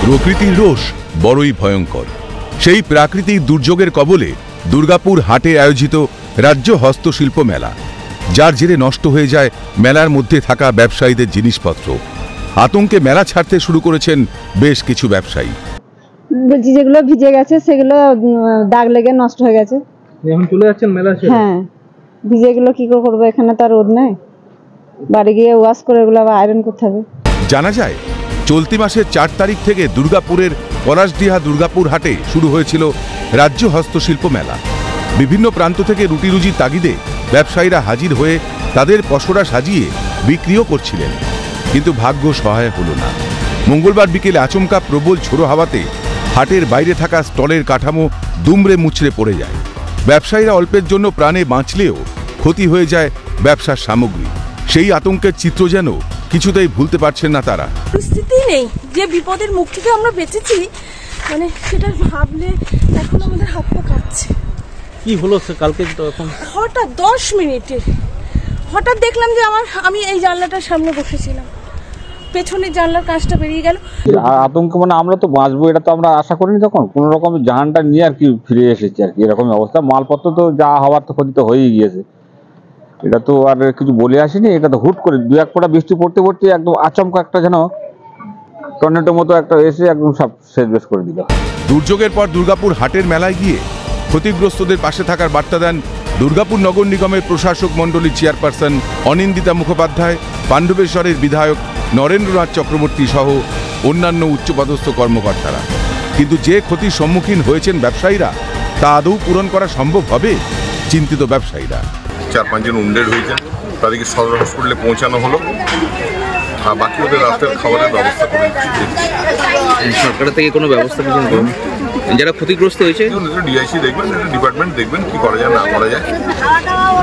প্রকৃতির রোষ বড়ই ভয়ঙ্কর। সেই প্রাকৃতিক দুর্যোগের কবলে দুর্গাপুর হাটে আয়োজিত রাজ্য হস্তশিল্প মেলা, যার জেরে নষ্ট হয়ে যায় মেলার মধ্যে থাকা ব্যবসায়ীদের জিনিসপত্র। আতঙ্কে মেলা ছাড়তে শুরু করেছেন বেশ কিছু ব্যবসায়ী। বলছি যেগুলো ভিজে গেছে সেগুলো দাগ লেগে নষ্ট হয়ে গেছে। এখন চলে যাচ্ছেন মেলা ছেড়ে? হ্যাঁ, ভিজে গুলো কি করে করবো, এখানে তো আর রোদ নেই, বাড়ি গিয়ে ওয়াশ করে এগুলো আবার আয়রন করতে হবে। জানা যায় চলতি মাসের 4 তারিখ থেকে দুর্গাপুরের পলাশডিহা দুর্গাপুর হাটে শুরু হয়েছিল রাজ্য হস্তশিল্প মেলা। বিভিন্ন প্রান্ত থেকে রুটি রুজির তাগিদে ব্যবসায়ীরা হাজির হয়ে তাদের পসরা সাজিয়ে বিক্রিও করছিলেন, কিন্তু ভাগ্য সহায় হল না। মঙ্গলবার বিকেলে আচমকা প্রবল ঝোড়ো হাওয়াতে হাটের বাইরে থাকা স্টলের কাঠামো দুমড়ে মুচড়ে পড়ে যায়। ব্যবসায়ীরা অল্পের জন্য প্রাণে বাঁচলেও ক্ষতি হয়ে যায় ব্যবসার সামগ্রী। সেই আতঙ্কের চিত্র যেন কিছুতেই ভুলতে পারছেন না তারা। পরিস্থিতি নেই, যে বিপদের মুখ থেকে আমরা বেঁচেছি, মানে সেটা ভাবলে এখন আমাদের হাত পা কাঁপছে। কি হলো কালকে? তখন হঠাৎ 10 মিনিটে হঠাৎ দেখলাম যে আমি এই জানলাটার সামনে বসেছিলাম, পেছনের জানলার কাঁচটা বেরিয়ে গেল। আতঙ্ক মানে আমরা তো বাঁচবো এটা তো আমরা আশা করিনি। তখন কোন রকম জানটা নিয়ে আর কি ফিরে এসেছি আর কি, এরকম অবস্থা। মালপত্র তো যা হওয়ার তো ক্ষতি তো হয়েই গিয়েছে, এটা তো আর কিছু বলে আসেনি। এটা তো হুট করে 2-1 ফোঁটা বৃষ্টি পড়তে পড়তে একদম আচমকা একটা যেন টর্নেডোর মতো একটা এসে একদম সব শেষ করে দিল। দুর্যোগের পর দুর্গাপুর হাটের মেলায় গিয়ে ক্ষতিগ্রস্তদের পাশে থাকার বার্তা দেন দুর্গাপুর নগর নিগমের প্রশাসক মণ্ডলীর চেয়ারপারসন অনিন্দিতা মুখোপাধ্যায়, পাণ্ডবেশ্বরের বিধায়ক নরেন্দ্রনাথ চক্রবর্তী সহ অন্যান্য উচ্চপদস্থ কর্মকর্তারা। কিন্তু যে ক্ষতির সম্মুখীন হয়েছেন ব্যবসায়ীরা, তা আদৌ পূরণ করা সম্ভব হবে? চিন্তিত ব্যবসায়ীরা। 4-5 জন উন্ডেড হয়েছেন, তাদেরকে সদর হসপিটালে পৌঁছানো হলো, আর বাকি ওদের রাতের খাবারের ব্যবস্থা করে সরকার থেকে কোনো ব্যবস্থা কিছু করুন। যারা ক্ষতিগ্রস্ত হয়েছে ডিআইসি দেখবেন, ডিপার্টমেন্ট দেখবেন কি করা যায় না করা যায়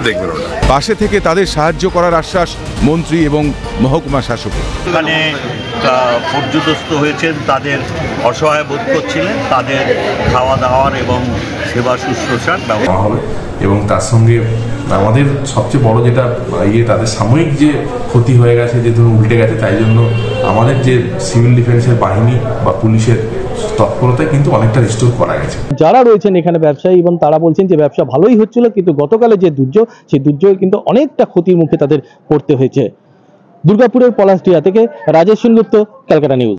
দেখবেন। পাশে থেকে তাদের সাহায্য করার আশ্বাস মন্ত্রী এবং মহকুমা শাসকের। এখানে পর্যদস্ত হয়েছেন, তাদের অসহায় বোধ করছিলেন, তাদের খাওয়া দাওয়ার এবং সেবা শুশ্রূষার ব্যবস্থা হবে। এবং তার সঙ্গে আমাদের সবচেয়ে বড় যেটা তাদের সাময়িক যে ক্ষতি হয়ে গেছে, যে ধরুন উল্টে গেছে, তাই জন্য আমাদের যে সিভিল ডিফেন্সের বাহিনী বা পুলিশের তৎপরতায় কিন্তু অনেকটা রিস্টোর করা গেছে। যারা রয়েছেন এখানে ব্যবসায়ী, এবং তারা বলছেন যে ব্যবসা ভালোই হচ্ছিল, কিন্তু গতকালে যে দুর্যোগ, সেই দুর্যোগে কিন্তু অনেকটা ক্ষতির মুখে তাদের পড়তে হয়েছে। দুর্গাপুরের পলাশডিহা থেকে রাজেশ সেনগুপ্ত, ক্যালকাটা নিউজ।